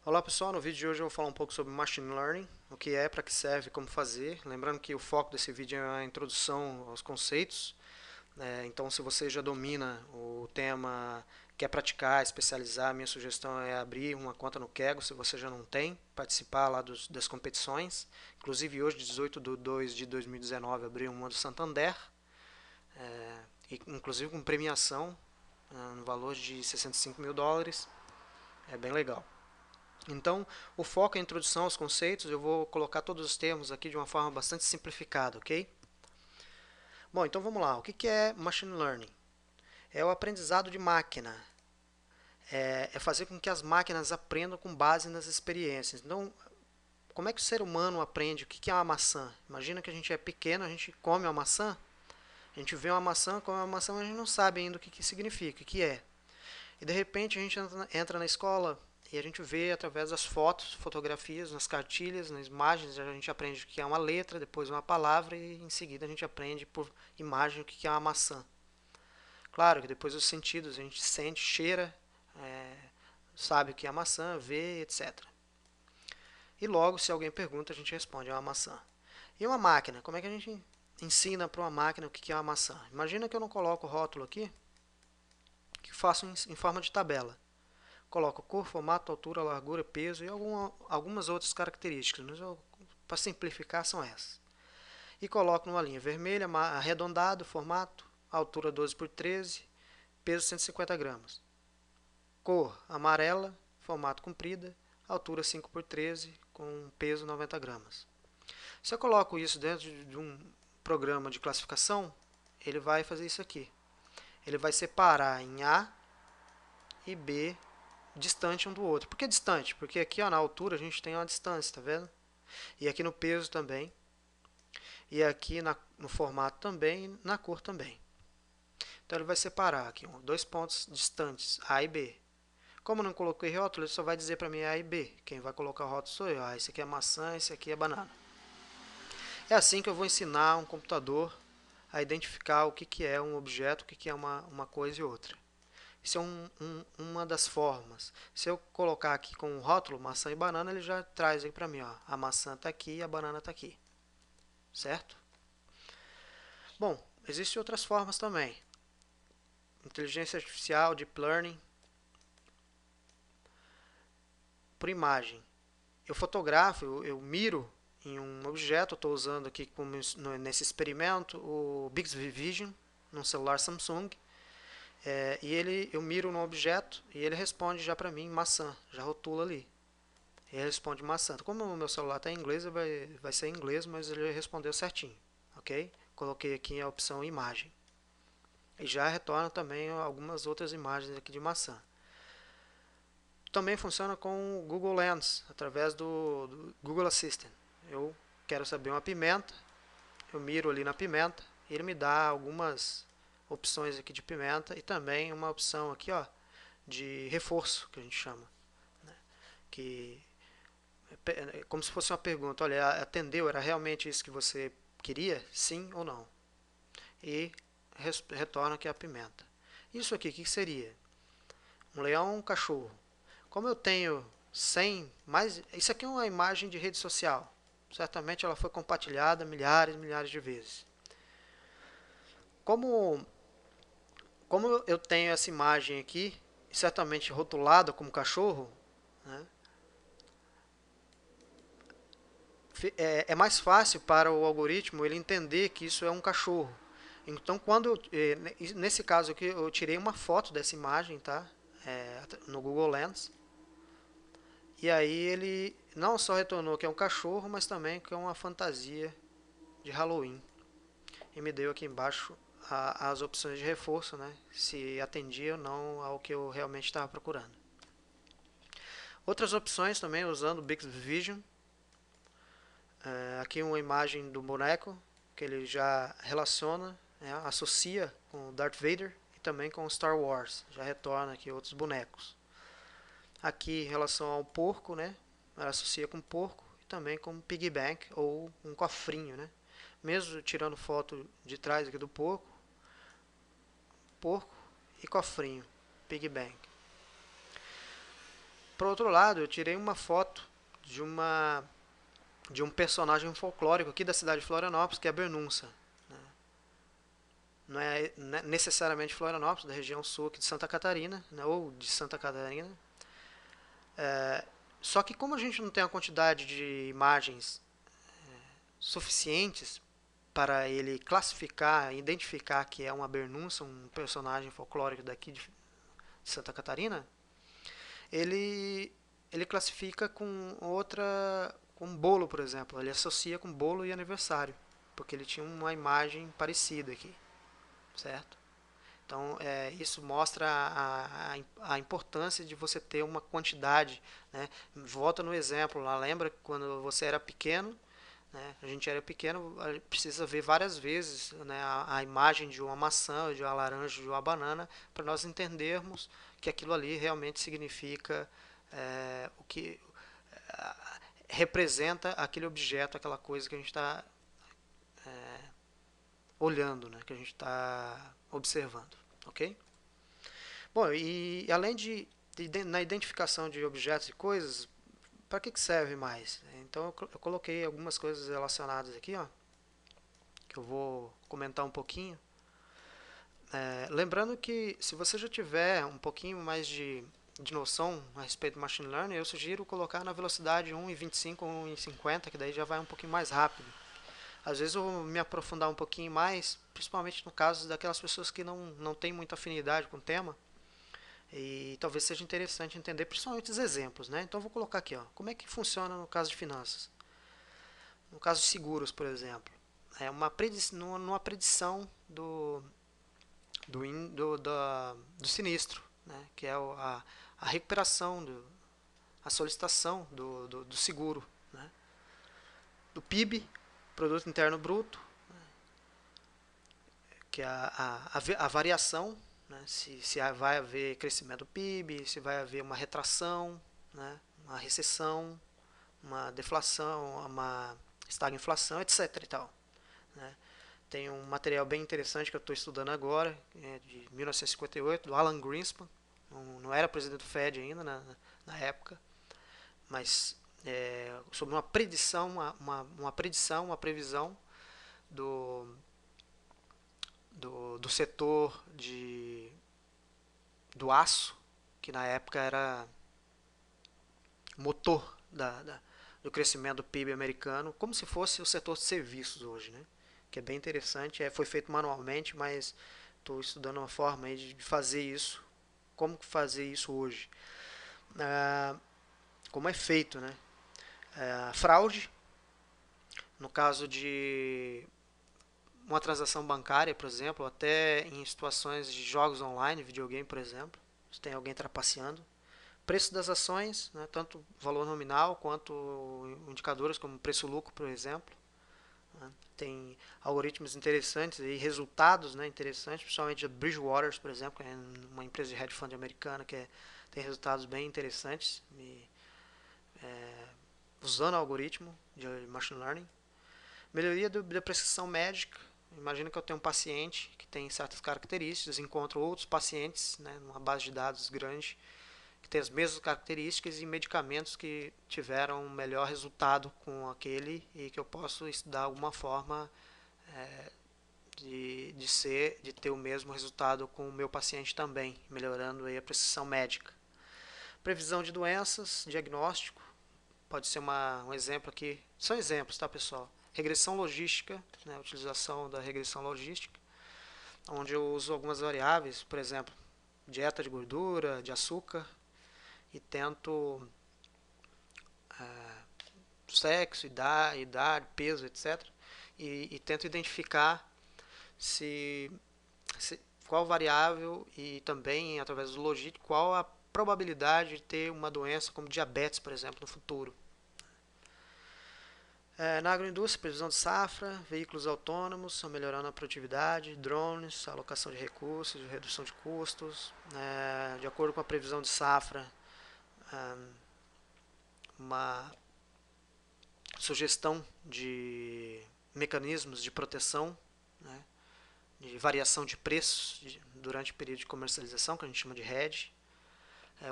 Olá pessoal, no vídeo de hoje eu vou falar um pouco sobre Machine Learning, o que é, para que serve, como fazer. Lembrando que o foco desse vídeo é a introdução aos conceitos. Então, se você já domina o tema, quer praticar, especializar, minha sugestão é abrir uma conta no Kaggle, se você já não tem, participar lá das competições. Inclusive hoje, 18/2/2019, abri uma do Santander, inclusive com premiação no valor de US$ 65.000. É bem legal. Então, o foco é a introdução aos conceitos. Eu vou colocar todos os termos aqui de uma forma bastante simplificada, ok? Bom, então vamos lá. O que é Machine Learning? É o aprendizado de máquina. É fazer com que as máquinas aprendam com base nas experiências. Então, como é que o ser humano aprende? O que é uma maçã? Imagina que a gente é pequeno, a gente come uma maçã, a gente vê uma maçã, come uma maçã, mas a gente não sabe ainda o que significa, o que é. E de repente a gente entra na escola e a gente vê através das fotos, fotografias, nas cartilhas, nas imagens, a gente aprende o que é uma letra, depois uma palavra e em seguida a gente aprende por imagem o que é uma maçã. Claro que depois os sentidos, a gente sente, cheira, é, sabe o que é maçã, vê, etc. E logo, se alguém pergunta, a gente responde, é uma maçã. E uma máquina, como é que a gente ensina para uma máquina o que é uma maçã? Imagina que eu não coloco o rótulo aqui, que faço em forma de tabela. Coloco cor, formato, altura, largura, peso e algumas outras características, mas para simplificar são essas. E coloco numa linha vermelha, arredondado, formato, altura 12 por 13, peso 150 gramas. Cor amarela, formato comprida, altura 5 por 13, com peso 90 gramas. Se eu coloco isso dentro de um programa de classificação, ele vai fazer isso aqui. Ele vai separar em A e B distante um do outro. Por que distante? Porque aqui ó, na altura a gente tem uma distância, tá vendo? E aqui no peso também. E aqui no formato também, na cor também. Então ele vai separar aqui dois pontos distantes, A e B. Como eu não coloquei rótulo, ele só vai dizer para mim A e B. Quem vai colocar o rótulo sou eu. Ah, esse aqui é maçã, esse aqui é banana. É assim que eu vou ensinar um computador a identificar o que é um objeto, o que é uma coisa e outra. Isso é uma das formas. Se eu colocar aqui com um rótulo, maçã e banana, ele já traz aí para mim, ó, a maçã está aqui e a banana está aqui. Certo? Bom, existem outras formas também. Inteligência artificial, deep learning, por imagem. Eu fotografo, eu miro em um objeto, estou usando aqui nesse experimento o Bixby Vision, num celular Samsung, eu miro no objeto e ele responde já para mim maçã, já rotula ali. Ele responde maçã. Como o meu celular está em inglês, vai ser em inglês, mas ele respondeu certinho, ok? Coloquei aqui a opção imagem. E já retorna também algumas outras imagens aqui de maçã. Também funciona com o Google Lens, através do Google Assistant. Eu quero saber uma pimenta, eu miro ali na pimenta, e ele me dá algumas opções aqui de pimenta e também uma opção aqui, ó, de reforço, que a gente chama, né? Que é como se fosse uma pergunta, olha, atendeu, era realmente isso que você queria? Sim ou não? E retorna aqui a pimenta. Isso aqui, o que seria? Um leão, um cachorro. Como eu tenho 100, mais, isso aqui é uma imagem de rede social. Certamente ela foi compartilhada milhares e milhares de vezes. Como, como eu tenho essa imagem aqui, certamente rotulada como cachorro, né, é mais fácil para o algoritmo ele entender que isso é um cachorro. Então, nesse caso aqui, eu tirei uma foto dessa imagem, tá? No Google Lens. E aí ele não só retornou que é um cachorro, mas também que é uma fantasia de Halloween. E me deu aqui embaixo as opções de reforço, né? Se atendia ou não ao que eu realmente estava procurando. Outras opções também usando o Bixby Vision. Aqui uma imagem do boneco que ele já relaciona, né, associa com Darth Vader e também com Star Wars. Já retorna aqui outros bonecos. Aqui em relação ao porco, né? Ela associa com porco e também com piggy bank ou um cofrinho, né? Mesmo tirando foto de trás aqui do porco e cofrinho, piggy bank. Por outro lado, eu tirei uma foto de um personagem folclórico aqui da cidade de Florianópolis, que é a Bernunça. Não é necessariamente Florianópolis, da região sul aqui de Santa Catarina, né, ou de Santa Catarina. Só que como a gente não tem a quantidade de imagens suficientes para ele classificar, identificar que é uma Bernunça, um personagem folclórico daqui de Santa Catarina, ele classifica com bolo, por exemplo. Ele associa com bolo e aniversário, porque ele tinha uma imagem parecida aqui, certo? Então, isso mostra a importância de você ter uma quantidade. Né? Volta no exemplo lá, lembra quando você era pequeno, né? A gente era pequeno, precisa ver várias vezes, né, a imagem de uma maçã, de uma laranja, de uma banana, para nós entendermos que aquilo ali realmente significa o que representa aquele objeto, aquela coisa que a gente está olhando, né, que a gente está observando, ok? Bom, e além na identificação de objetos e coisas, para que serve mais? Então eu coloquei algumas coisas relacionadas aqui, ó, que eu vou comentar um pouquinho. Lembrando que se você já tiver um pouquinho mais de noção a respeito do Machine Learning, eu sugiro colocar na velocidade 1,25 ou 1,50, que daí já vai um pouquinho mais rápido. Às vezes eu vou me aprofundar um pouquinho mais, principalmente no caso daquelas pessoas que não têm muita afinidade com o tema, e talvez seja interessante entender principalmente os exemplos, né? Então eu vou colocar aqui, ó, como é que funciona no caso de finanças. No caso de seguros, por exemplo, numa predição do sinistro, né? Que é a recuperação, a solicitação do seguro, né? Do PIB, Produto Interno Bruto, que é a variação, né? Se vai haver crescimento do PIB, se vai haver uma retração, né? Uma recessão, uma deflação, uma estagflação, etc. E tal, né? Tem um material bem interessante que eu estou estudando agora, de 1958, do Alan Greenspan. Não era presidente do Fed ainda na época, mas sobre uma predição, uma previsão do, do setor do aço, que na época era motor do crescimento do PIB americano, como se fosse o setor de serviços hoje, né? Que é bem interessante. Foi feito manualmente, mas estou estudando uma forma aí de fazer isso. Como fazer isso hoje? Como é feito, né? Fraude, no caso de uma transação bancária, por exemplo, até em situações de jogos online, videogame, por exemplo, se tem alguém trapaceando. Preço das ações, né, tanto valor nominal quanto indicadores como preço-lucro, por exemplo. Né. Tem algoritmos interessantes e resultados, né, interessantes, principalmente a Bridgewater, por exemplo, que é uma empresa de hedge fund americana que tem resultados bem interessantes usando algoritmo de machine learning. Melhoria da prescrição médica. Imagina que eu tenho um paciente que tem certas características, encontro outros pacientes, né, numa base de dados grande, que tem as mesmas características e medicamentos que tiveram um melhor resultado com aquele e que eu posso estudar alguma forma de ter o mesmo resultado com o meu paciente também, melhorando aí a prescrição médica. Previsão de doenças, diagnóstico, pode ser um exemplo aqui. São exemplos, tá, pessoal? Regressão logística, né, a utilização da regressão logística, onde eu uso algumas variáveis, por exemplo, dieta de gordura, de açúcar, e tento sexo, idade, peso, etc. E tento identificar se qual variável e também, através do logístico, qual a probabilidade de ter uma doença como diabetes, por exemplo, no futuro. Na agroindústria, previsão de safra, veículos autônomos são melhorando a produtividade, drones, alocação de recursos, redução de custos. De acordo com a previsão de safra, uma sugestão de mecanismos de proteção, né, de variação de preços durante o período de comercialização, que a gente chama de hedge.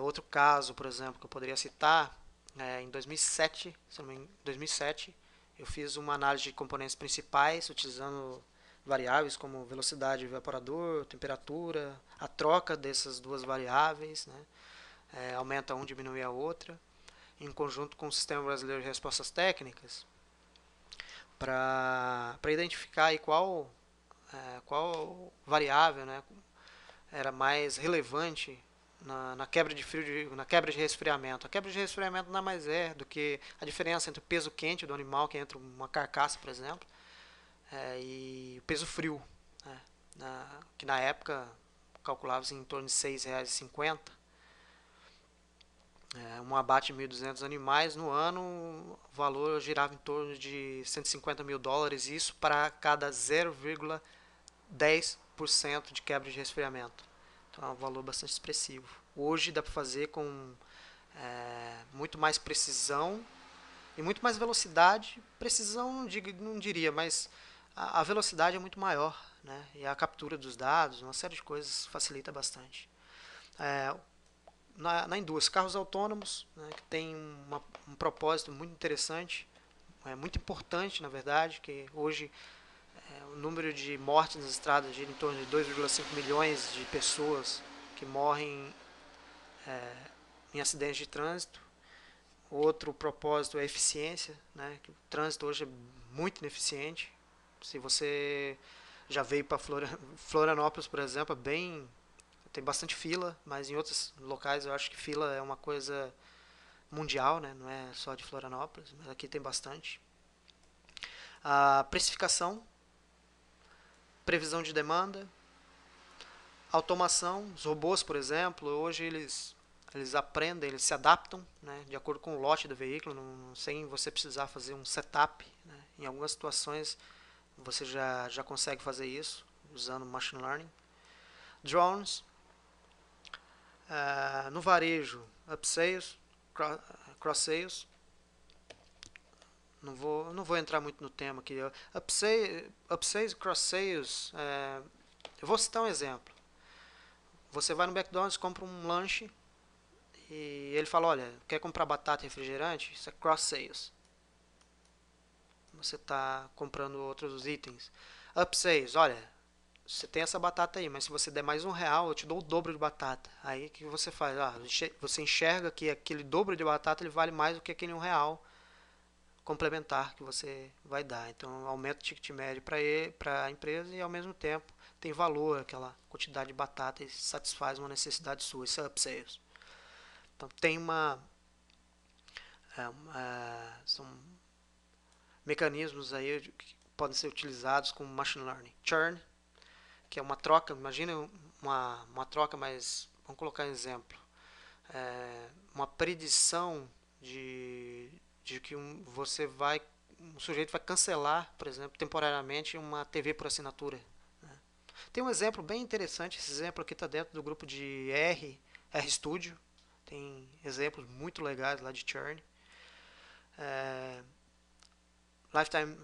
Outro caso, por exemplo, que eu poderia citar, em 2007, se não me engano, 2007, eu fiz uma análise de componentes principais utilizando variáveis como velocidade do evaporador, temperatura, a troca dessas duas variáveis, né? Aumenta um, diminui a outra, em conjunto com o Sistema Brasileiro de Respostas Técnicas, para identificar aí qual variável, né, era mais relevante na quebra de frio, na quebra de resfriamento. A quebra de resfriamento nada mais é do que a diferença entre o peso quente do animal, que é entre uma carcaça, por exemplo, e o peso frio, né, que na época calculava-se em torno de R$ 6,50. Um abate de 1.200 animais no ano, o valor girava em torno de US$ 150 mil, isso para cada 0,10% de quebra de resfriamento. Então é um valor bastante expressivo. Hoje dá para fazer com muito mais precisão e muito mais velocidade. Precisão não diria, mas a velocidade é muito maior, né? E a captura dos dados, uma série de coisas facilita bastante. É, na indústria, carros autônomos, né, que tem um propósito muito interessante, muito importante na verdade, que hoje o número de mortes nas estradas gira em torno de 2,5 milhões de pessoas que morrem em acidentes de trânsito. Outro propósito é a eficiência, né, que o trânsito hoje é muito ineficiente. Se você já veio para Florianópolis, por exemplo, tem bastante fila, mas em outros locais eu acho que fila é uma coisa mundial, né? Não é só de Florianópolis, mas aqui tem bastante. A precificação, previsão de demanda, automação, os robôs, por exemplo, hoje eles aprendem, eles se adaptam, né, de acordo com o lote do veículo, sem você precisar fazer um setup, né? Em algumas situações você já consegue fazer isso usando machine learning. Drones, no varejo, upsales, cross-sales. Não vou entrar muito no tema aqui. Upsales e cross-sales, eu vou citar um exemplo. Você vai no McDonald's, compra um lanche e ele fala, olha, quer comprar batata e refrigerante? Isso é cross-sales. Você está comprando outros itens. Upsales, olha, você tem essa batata aí, mas se você der mais R$ 1, eu te dou o dobro de batata. Aí o que você faz? Você enxerga que aquele dobro de batata ele vale mais do que aquele R$ 1 complementar que você vai dar. Então aumenta o ticket médio para a empresa e ao mesmo tempo tem valor aquela quantidade de batata e satisfaz uma necessidade sua. Isso é upsales. Então tem são mecanismos aí que podem ser utilizados com machine learning. Churn, que é uma troca, imagina uma troca, mas vamos colocar um exemplo. Uma predição de que um sujeito vai cancelar, por exemplo, temporariamente uma TV por assinatura. Né? Tem um exemplo bem interessante, esse exemplo aqui está dentro do grupo de RStudio, tem exemplos muito legais lá de churn. Lifetime,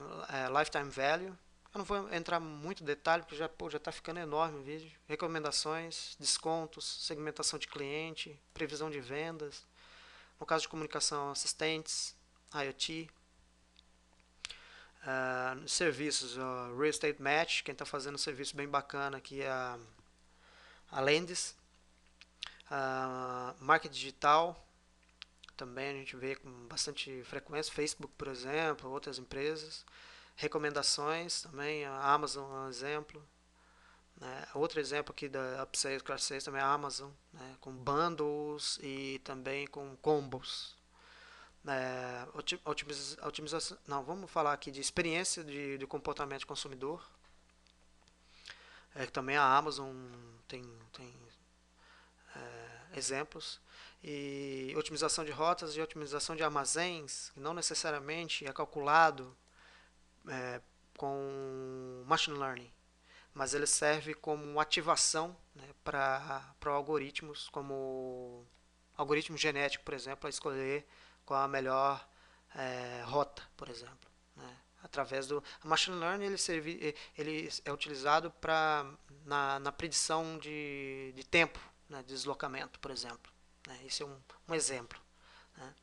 lifetime value. Eu não vou entrar muito em detalhe, porque já está ficando enorme o vídeo. Recomendações, descontos, segmentação de cliente, previsão de vendas. No caso de comunicação, assistentes, IoT. Serviços, Real Estate Match, quem está fazendo um serviço bem bacana aqui é a Lendis. Marketing digital, também a gente vê com bastante frequência, Facebook, por exemplo, outras empresas. Recomendações também, a Amazon é um exemplo. Né? Outro exemplo aqui da Upsales, Cross-Sales também é a Amazon, né? Com bundles e também com combos. Otimização, não, vamos falar aqui de experiência de comportamento de consumidor. Que também a Amazon tem exemplos. E otimização de rotas e otimização de armazéns, que não necessariamente é calculado com machine learning, mas ele serve como ativação, né, para algoritmos, como algoritmo genético, por exemplo, a escolher qual a melhor rota, por exemplo. Né? Através do machine learning, ele é utilizado na predição de tempo, né, de deslocamento, por exemplo. né? Esse é um exemplo, né?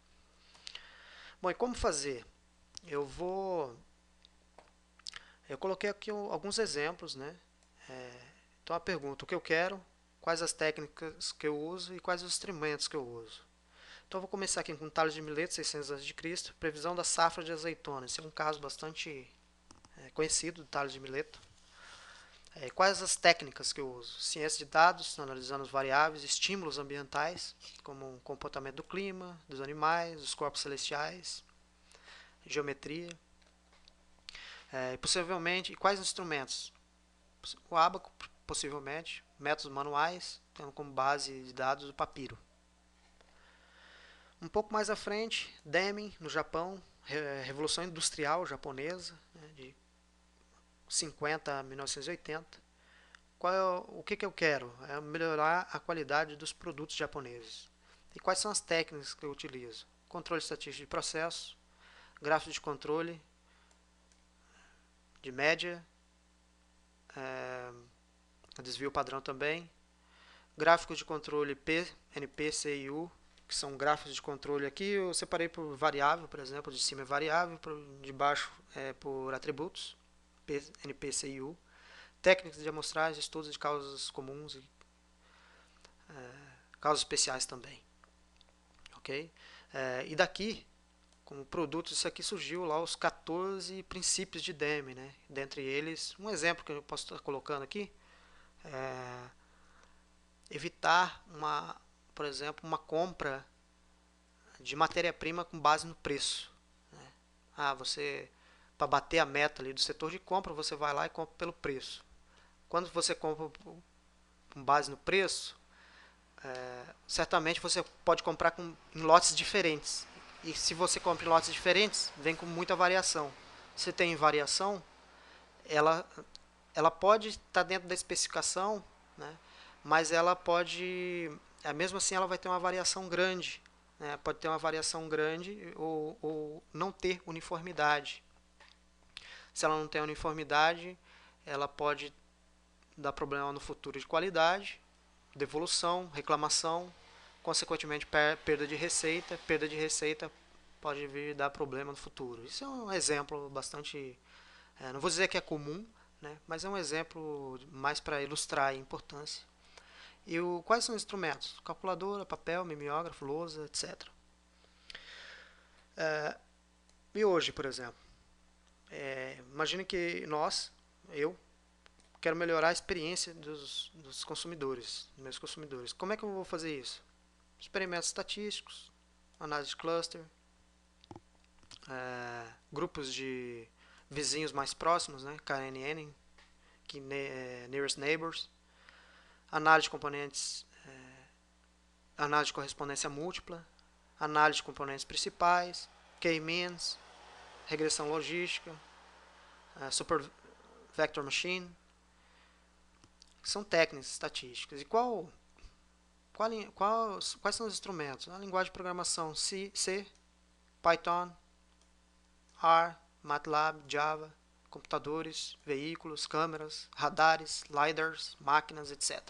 Bom, e como fazer? Eu coloquei aqui alguns exemplos, né? Então a pergunta, o que eu quero, quais as técnicas que eu uso e quais os instrumentos que eu uso. Então eu vou começar aqui com talhas de Mileto, 600 a.C., previsão da safra de azeitona. Esse é um caso bastante conhecido do talhas de Mileto. Quais as técnicas que eu uso? Ciência de dados, analisando as variáveis, estímulos ambientais, como o comportamento do clima, dos animais, dos corpos celestiais, geometria. E possivelmente, quais instrumentos? O ábaco, possivelmente, métodos manuais, tendo como base de dados o papiro. Um pouco mais à frente, Deming, no Japão, Revolução Industrial Japonesa, né, de 50 a 1980. O que eu quero? É melhorar a qualidade dos produtos japoneses. E quais são as técnicas que eu utilizo? Controle estatístico de processo, gráfico de controle, de média, desvio padrão também, gráfico de controle P, NP, CIU, que são gráficos de controle aqui, eu separei por variável, por exemplo, de cima é variável, de baixo é por atributos, P, NP, CIU, técnicas de amostragem, estudos de causas comuns e causas especiais também, ok? E daqui, como produto, isso aqui surgiu lá os 14 princípios de DEME, né? Dentre eles, um exemplo que eu posso estar colocando aqui, evitar por exemplo, uma compra de matéria-prima com base no preço. Você, para bater a meta ali do setor de compra, você vai lá e compra pelo preço. Quando você compra com base no preço, certamente você pode comprar em lotes diferentes. E se você compra em lotes diferentes, vem com muita variação. Se tem variação, ela, ela pode estar dentro da especificação, né? Mas ela pode, mesmo assim, ela vai ter uma variação grande, né? Pode ter uma variação grande ou não ter uniformidade. Se ela não tem uniformidade, ela pode dar problema no futuro de qualidade, devolução, reclamação, consequentemente perda de receita. Perda de receita pode vir dar problema no futuro. Isso é um exemplo bastante, não vou dizer que é comum, né, mas é um exemplo mais para ilustrar a importância. E quais são os instrumentos? Calculadora, papel, mimeógrafo, lousa, etc. E hoje, por exemplo, imagine que eu, quero melhorar a experiência dos consumidores, dos meus consumidores. Como é que eu vou fazer isso? Experimentos estatísticos, análise de cluster, grupos de vizinhos mais próximos, né? KNN, Nearest Neighbors, análise de componentes, análise de correspondência múltipla, análise de componentes principais, K-means, regressão logística, Super Vector Machine, que são técnicas estatísticas. E quais são os instrumentos? A linguagem de programação C, Python, R, MATLAB, Java, computadores, veículos, câmeras, radares, lidars, máquinas, etc.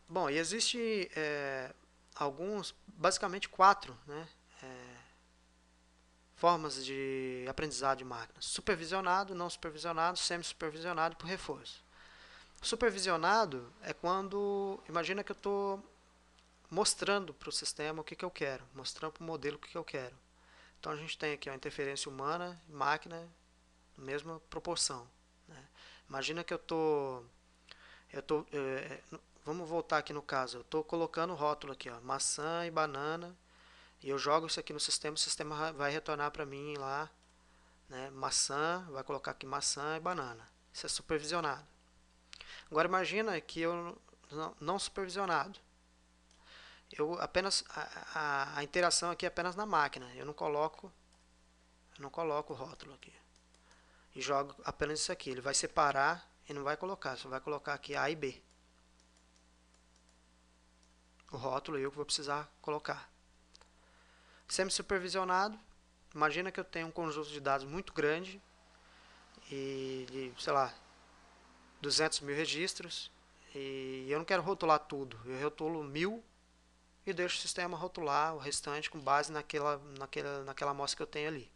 Bom, e existe basicamente 4, né, formas de aprendizado de máquinas: supervisionado, não supervisionado, semi-supervisionado e por reforço. Supervisionado é quando, imagina que eu estou mostrando para o sistema o que eu quero, mostrando para o modelo o que eu quero. Então a gente tem aqui a interferência humana e máquina na mesma proporção, né? Imagina que vamos voltar aqui no caso, eu estou colocando o rótulo aqui, ó, maçã e banana, e eu jogo isso aqui no sistema, o sistema vai retornar para mim lá, né, maçã, vai colocar aqui maçã e banana. Isso é supervisionado. Agora imagina que eu não supervisionado. Eu apenas a interação aqui é apenas na máquina. Eu não coloco o rótulo aqui. E jogo apenas isso aqui. Ele vai separar e não vai colocar. Só vai colocar aqui A e B. O rótulo eu que vou precisar colocar. Semi-supervisionado. Imagina que eu tenho um conjunto de dados muito grande e de, sei lá, 200 mil registros, E eu não quero rotular tudo, eu rotulo 1000 e deixo o sistema rotular o restante com base naquela amostra que eu tenho ali.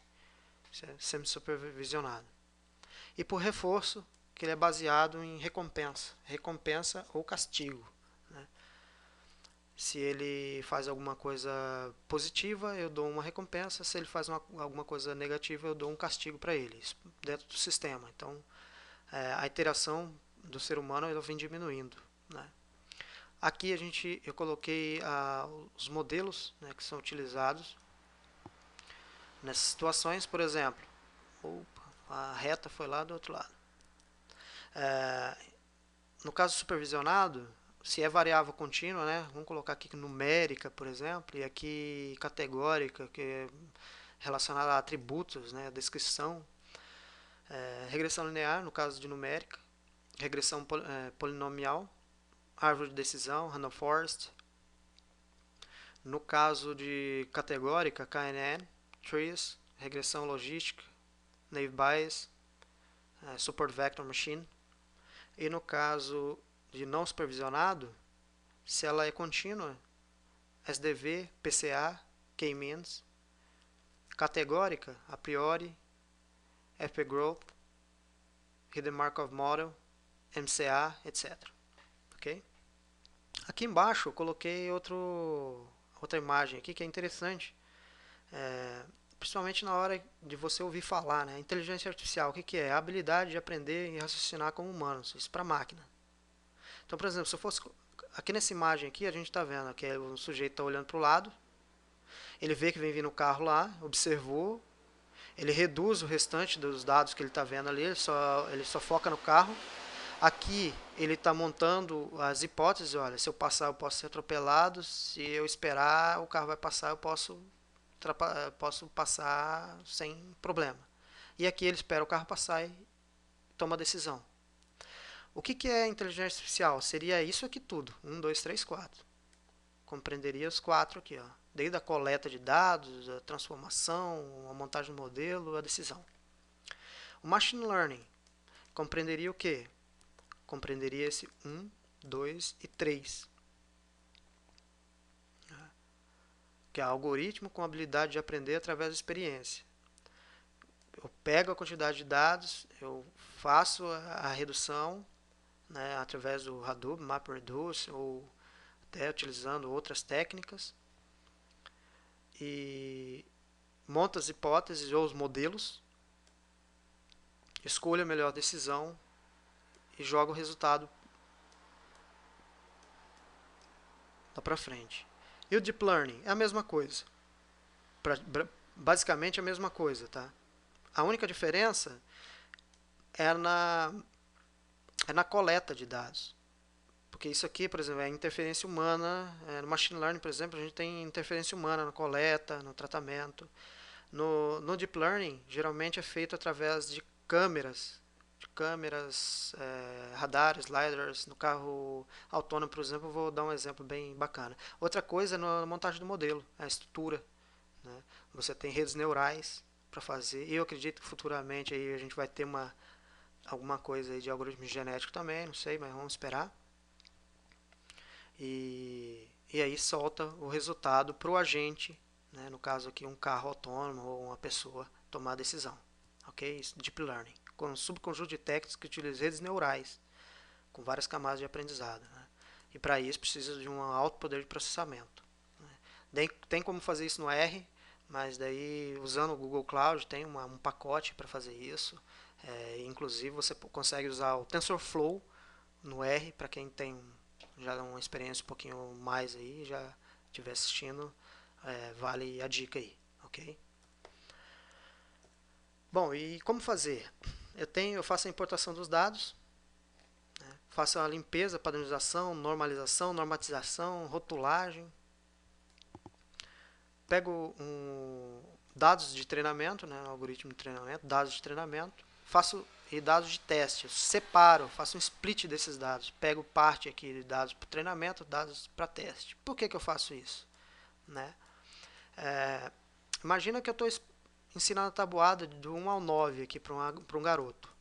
Isso é semi-supervisionado. E por reforço, que ele é baseado em recompensa ou castigo. Né? Se ele faz alguma coisa positiva, eu dou uma recompensa. Se ele faz alguma coisa negativa, eu dou um castigo para ele, isso dentro do sistema. Então, a iteração do ser humano ela vem diminuindo. Né? Aqui eu coloquei os modelos, né, que são utilizados nessas situações. Por exemplo, a reta foi lá do outro lado. No caso supervisionado, se é variável contínua, né, vamos colocar aqui numérica, por exemplo, e aqui categórica, que é relacionada a atributos, né, a descrição. Regressão linear, no caso de numérica, regressão polinomial, árvore de decisão, random forest. No caso de categórica, KNN, trees, regressão logística, naive Bayes, support vector machine. E no caso de não supervisionado, se ela é contínua, SDV, PCA, K-means. Categórica, a priori, FP-growth, hidden Markov model, MCA, etc. Ok? Aqui embaixo eu coloquei outra imagem aqui que é interessante, principalmente na hora de você ouvir falar, né? Inteligência artificial, o que é? A habilidade de aprender e raciocinar como humanos, isso para máquina. Então, por exemplo, se eu fosse aqui nessa imagem aqui, a gente está vendo que o sujeito está olhando para o lado, ele vê que vem vindo o carro lá, observou, ele reduz o restante dos dados que ele está vendo ali, ele só foca no carro. Aqui ele está montando as hipóteses, olha, se eu passar eu posso ser atropelado, se eu esperar o carro vai passar, eu posso passar sem problema. E aqui ele espera o carro passar e toma a decisão. O que é inteligência artificial? Seria isso aqui tudo, 1, 2, 3, 4. Compreenderia os 4 aqui, ó. Desde a coleta de dados, a transformação, a montagem do modelo, a decisão. O machine learning compreenderia o quê? Compreenderia esse 1, 2 e 3. Que é algoritmo com habilidade de aprender através da experiência. Eu pego a quantidade de dados, eu faço a redução, né, através do Hadoop, MapReduce, ou até utilizando outras técnicas, e monto as hipóteses ou os modelos, escolho a melhor decisão e jogo o resultado lá para frente. E o Deep Learning é a mesma coisa. Basicamente a mesma coisa, tá? A única diferença é na coleta de dados. Porque isso aqui, por exemplo, é interferência humana. No Machine Learning, por exemplo, a gente tem interferência humana na coleta, no tratamento. No Deep Learning, geralmente é feito através de câmeras, radares, lidars. No carro autônomo, por exemplo, eu vou dar um exemplo bem bacana. Outra coisa é na montagem do modelo, a estrutura. Né? Você tem redes neurais para fazer. E eu acredito que futuramente aí a gente vai ter alguma coisa aí de algoritmo genético também, não sei, mas vamos esperar. E aí solta o resultado para o agente, né? No caso aqui um carro autônomo ou uma pessoa tomar a decisão. Ok? Isso, Deep Learning, com um subconjunto de técnicas que utilizam redes neurais com várias camadas de aprendizado. Né? E para isso precisa de um alto poder de processamento. Né? Tem como fazer isso no R, mas daí usando o Google Cloud tem um pacote para fazer isso. Inclusive você consegue usar o TensorFlow no R, para quem tem já uma experiência um pouquinho mais aí, já estiver assistindo, vale a dica aí, ok? Bom, e como fazer? Eu faço a importação dos dados, né? Faço a limpeza, padronização, normalização, normatização, rotulagem. Pego dados de treinamento, né, algoritmo de treinamento, dados de treinamento, faço e dados de teste, eu separo, faço um split desses dados, pego parte aqui de dados para treinamento, dados para teste. Por que eu faço isso? Né? Imagina que eu estou ensinando a tabuada do 1 ao 9 aqui para um garoto.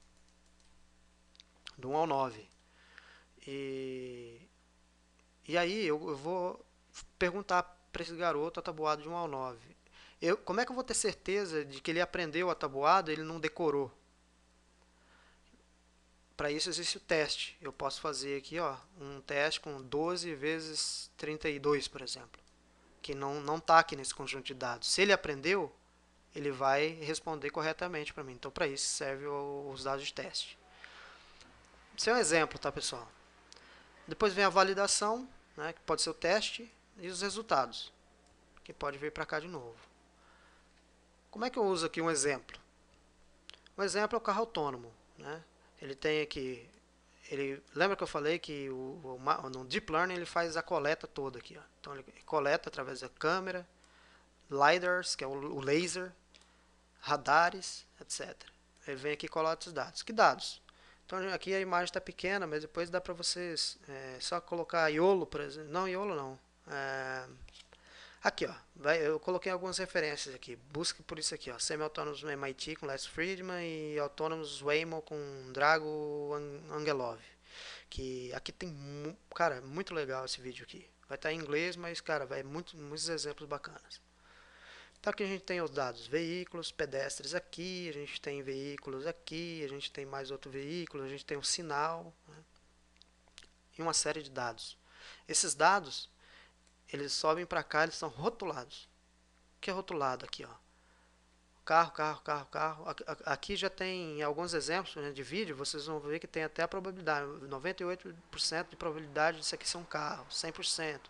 Do 1 ao 9. E, e aí eu vou perguntar para esse garoto a tabuada de 1 ao 9. Como é que eu vou ter certeza de que ele aprendeu a tabuada e ele não decorou? Para isso existe o teste. Eu posso fazer aqui, ó, um teste com 12 vezes 32, por exemplo, que não está aqui nesse conjunto de dados. Se ele aprendeu, ele vai responder corretamente para mim. Então, para isso serve os dados de teste. Esse é um exemplo, tá, pessoal? Depois vem a validação, né, que pode ser o teste, e os resultados, que pode vir para cá de novo. Como é que eu uso aqui um exemplo? Um exemplo é o carro autônomo, né? Ele tem aqui, lembra que eu falei que no Deep Learning ele faz a coleta toda aqui, ó. Então ele coleta através da câmera, LiDARs, que é o laser, radares, etc. Ele vem aqui e coleta os dados. Que dados? Então aqui a imagem está pequena, mas depois dá para vocês só colocar IOLO, por exemplo. Não, IOLO não. Aqui, ó, eu coloquei algumas referências aqui. Busque por isso aqui, ó. Semi-autônomos no MIT com Les Friedman e autônomos Waymo com Drago Angelov. Que aqui tem, cara, muito legal esse vídeo aqui. Vai estar em inglês, mas, cara, vai muitos exemplos bacanas. Então aqui a gente tem os dados veículos, pedestres aqui, a gente tem veículos aqui, a gente tem mais outro veículo, a gente tem um sinal, né? E uma série de dados. Esses dados, eles sobem para cá, eles são rotulados. O que é rotulado aqui, ó? Carro, carro, carro, carro. Aqui já tem alguns exemplos, né, de vídeo, vocês vão ver que tem até a probabilidade, 98% de probabilidade disso aqui ser um carro, 100%.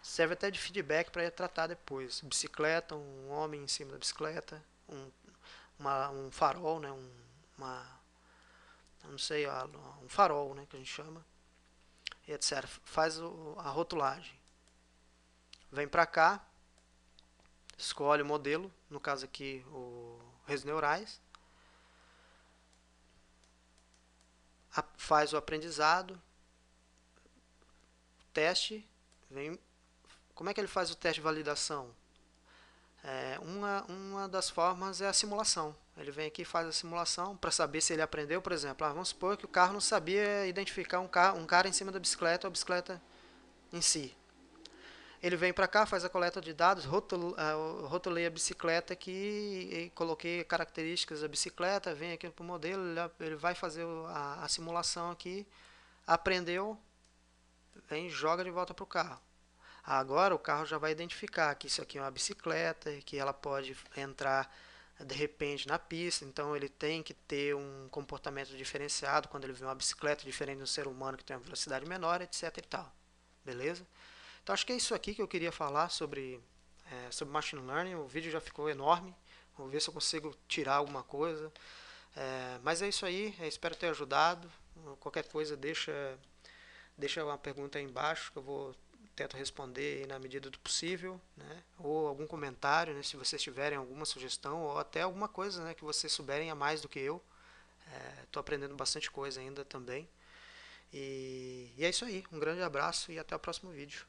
Serve até de feedback para tratar depois. Bicicleta, um homem em cima da bicicleta, um farol, né, não sei, um farol, né, que a gente chama, e etc. Faz a rotulagem. Vem para cá, escolhe o modelo, no caso aqui redes neurais, faz o aprendizado, teste, como é que ele faz o teste de validação? Uma das formas é a simulação. Ele vem aqui e faz a simulação para saber se ele aprendeu, por exemplo. Vamos supor que o carro não sabia identificar um cara em cima da bicicleta ou a bicicleta em si. Ele vem para cá, faz a coleta de dados, rotulei a bicicleta aqui e coloquei características da bicicleta, vem aqui para o modelo, ele vai fazer a simulação aqui, aprendeu, vem e joga de volta para o carro. Agora o carro já vai identificar que isso aqui é uma bicicleta, que ela pode entrar de repente na pista, então ele tem que ter um comportamento diferenciado quando ele vê uma bicicleta diferente do ser humano que tem uma velocidade menor, etc e tal. Beleza? Então acho que é isso aqui que eu queria falar sobre Machine Learning. O vídeo já ficou enorme, vou ver se eu consigo tirar alguma coisa. Mas é isso aí, espero ter ajudado. Qualquer coisa deixa uma pergunta aí embaixo que eu vou tento responder na medida do possível, né? Ou algum comentário, né? Se vocês tiverem alguma sugestão ou até alguma coisa, né, que vocês souberem a mais do que eu. Estou aprendendo bastante coisa ainda também. E é isso aí, um grande abraço e até o próximo vídeo.